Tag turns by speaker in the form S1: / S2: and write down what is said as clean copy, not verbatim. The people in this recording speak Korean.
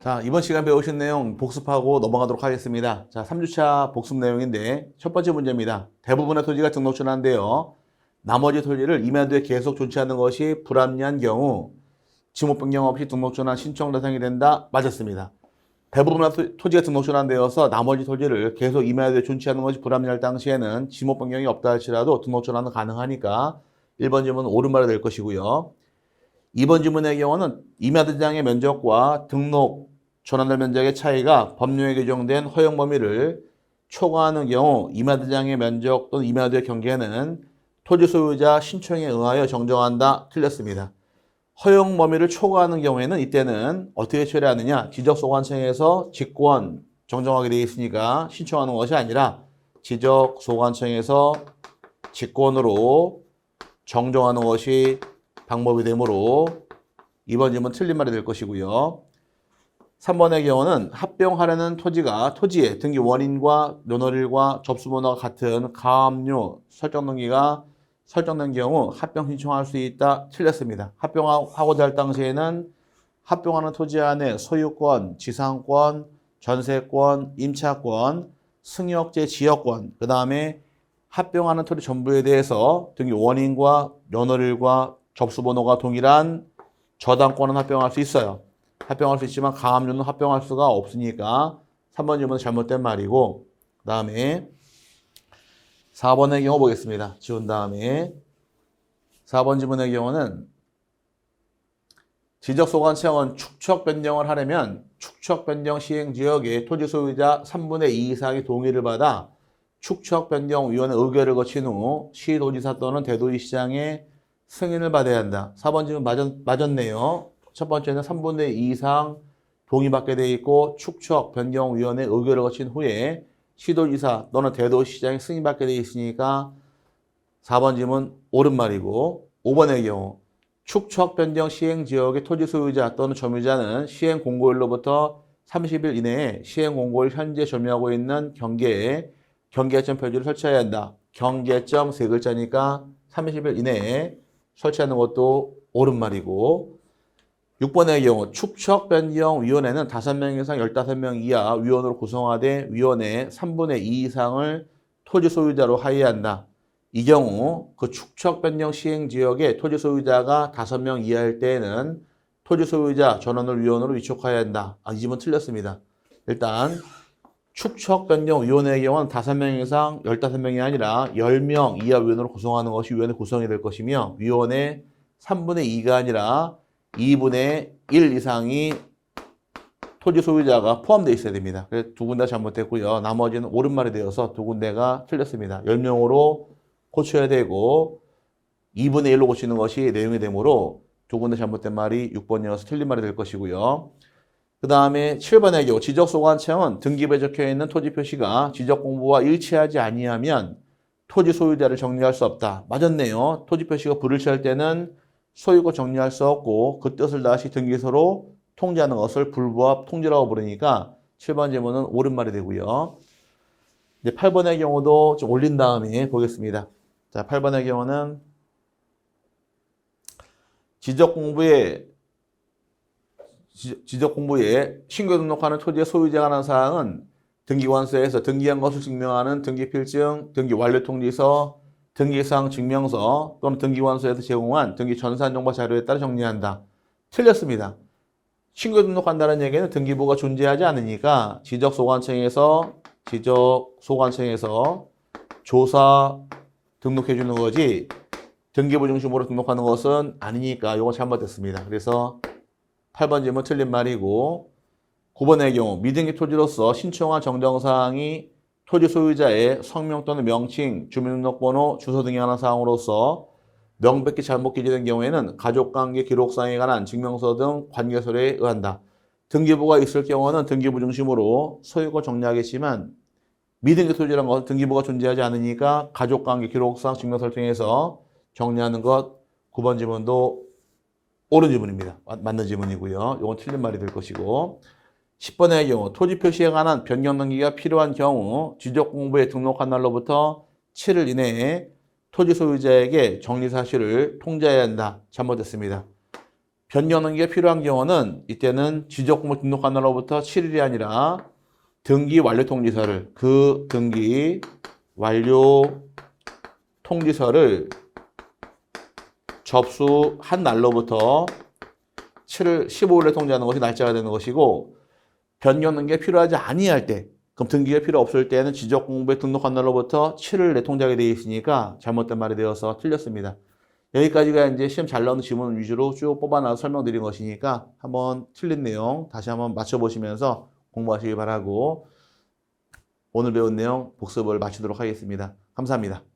S1: 자, 이번 시간 배우신 내용 복습하고 넘어가도록 하겠습니다. 자, 3주차 복습 내용인데 첫 번째 문제입니다. 대부분의 토지가 등록전환되어 나머지 토지를 임야도에 계속 존치하는 것이 불합리한 경우 지목 변경 없이 등록전환 신청 대상이 된다. 맞았습니다. 대부분의 토지가 등록전환되어서 나머지 토지를 계속 임야도에 존치하는 것이 불합리할 당시에는 지목 변경이 없다 할지라도 등록전환은 가능하니까 1번 질문은 옳은 말이 될 것이고요. 2번 질문의 경우는 임야대장의 면적과 등록 전환될 면적의 차이가 법률에 규정된 허용 범위를 초과하는 경우 임야대장의 면적 또는 임야도의 경계는 토지 소유자 신청에 의하여 정정한다. 틀렸습니다. 허용 범위를 초과하는 경우에는 이때는 어떻게 처리하느냐? 지적소관청에서 직권 정정하게 되어 있으니까 신청하는 것이 아니라 지적소관청에서 직권으로 정정하는 것이 방법이 되므로 2번 질문 틀린 말이 될 것이고요. 3번의 경우는 합병하려는 토지가 토지의 등기 원인과 면허일과 접수번호가 같은 가압류 설정 등기가 설정된 경우 합병 신청할 수 있다. 틀렸습니다. 합병하고자 할 당시에는 합병하는 토지 안에 소유권, 지상권, 전세권, 임차권, 승역제 지역권, 그 다음에 합병하는 토지 전부에 대해서 등기 원인과 면허일과 접수번호가 동일한 저당권은 합병할 수 있어요. 합병할 수 있지만 가압류는 합병할 수가 없으니까 3번 질문은 잘못된 말이고, 그 다음에 4번의 경우 보겠습니다. 지운 다음에 4번 질문의 경우는 지적소관청은 축척 변경을 하려면 축척 변경 시행 지역의 토지 소유자 3분의 2 이상의 동의를 받아 축척 변경 위원회 의결을 거친 후 시도지사 또는 대도시장의 승인을 받아야 한다. 4번 질문 맞았네요. 첫 번째는 3분의 2 이상 동의받게 되어 있고 축척 변경위원회 의결을 거친 후에 시도지사 또는 대도시장이 승인받게 되어 있으니까 4번 질문 옳은 말이고, 5번의 경우 축척 변경 시행 지역의 토지 소유자 또는 점유자는 시행 공고일로부터 30일 이내에 시행 공고를 현재 점유하고 있는 경계에 경계점 표지를 설치해야 한다. 경계점 세 글자니까 30일 이내에 설치하는 것도 옳은 말이고, 6번의 경우 축척변경위원회는 5명 이상 15명 이하 위원으로 구성하되 위원회 3분의 2 이상을 토지 소유자로 하여한다. 이 경우 그 축척변경 시행지역에 토지 소유자가 5명 이하일 때에는 토지 소유자 전원을 위원으로 위촉하여야 한다. 이 질문 틀렸습니다. 일단 축척변경위원회의 경우는 5명 이상 15명이 아니라 10명 이하 위원으로 구성하는 것이 위원회 구성이 될 것이며, 위원회 3분의 2가 아니라 2분의 1 이상이 토지 소유자가 포함되어 있어야 됩니다. 그래서 두 군데 잘못됐고요. 나머지는 옳은 말이 되어서 두 군데가 틀렸습니다. 10명으로 고쳐야 되고 2분의 1로 고치는 것이 내용이 되므로 두 군데 잘못된 말이 6번이어서 틀린 말이 될 것이고요. 그 다음에 7번의 경우 지적소관청은 등기부에 적혀있는 토지 표시가 지적공부와 일치하지 아니하면 토지 소유자를 정리할 수 없다. 맞았네요. 토지 표시가 불일치할 때는 소유권 정리할 수 없고 그 뜻을 다시 등기소로 통지하는 것을 불부합 통지라고 부르니까 7번 질문은 옳은 말이 되고요. 이제 8번의 경우도 좀 올린 다음에 보겠습니다. 자, 8번의 경우는 지적공부에 신고 등록하는 토지의 소유자가 하는 사항은 등기관서에서 등기한 것을 증명하는 등기필증, 등기완료통지서, 등기사항 증명서 또는 등기관서에서 제공한 등기 전산정보 자료에 따라 정리한다. 틀렸습니다. 신고 등록한다는 얘기는 등기부가 존재하지 않으니까 지적소관청에서 조사 등록해 주는 거지 등기부 중심으로 등록하는 것은 아니니까 이건 잘못됐습니다. 그래서 8번 질문 틀린 말이고, 9번의 경우 미등기 토지로서 신청한 정정사항이 토지 소유자의 성명 또는 명칭, 주민등록번호, 주소 등에 관한 사항으로서 명백히 잘못 기재된 경우에는 가족관계 기록상에 관한 증명서 등 관계서류에 의한다. 등기부가 있을 경우는 등기부 중심으로 소유권 정리하겠지만 미등기 토지라는 것은 등기부가 존재하지 않으니까 가족관계 기록상 증명서를 통해서 정리하는 것. 9번 질문도 옳은 질문입니다. 맞는 질문이고요. 이건 틀린 말이 될 것이고, 10번의 경우 토지 표시에 관한 변경 등기가 필요한 경우 지적공부에 등록한 날로부터 7일 이내에 토지 소유자에게 정리 사실을 통지해야 한다. 잘못됐습니다. 변경하는 게 필요한 경우는 이때는 지적공부 등록한 날로부터 7일이 아니라 등기 완료 통지서를 그 등기 완료 통지서를 접수한 날로부터 7일 15일에 통지하는 것이 날짜가 되는 것이고 변경하는 게 필요하지 아니할 때 그럼 등기가 필요 없을 때는 지적공부에 등록한 날로부터 7일 내 통지하게 되어 있으니까 잘못된 말이 되어서 틀렸습니다. 여기까지가 이제 시험 잘 나오는 지문 위주로 쭉 뽑아놔서 설명드린 것이니까 한번 틀린 내용 다시 한번 맞춰보시면서 공부하시기 바라고 오늘 배운 내용 복습을 마치도록 하겠습니다. 감사합니다.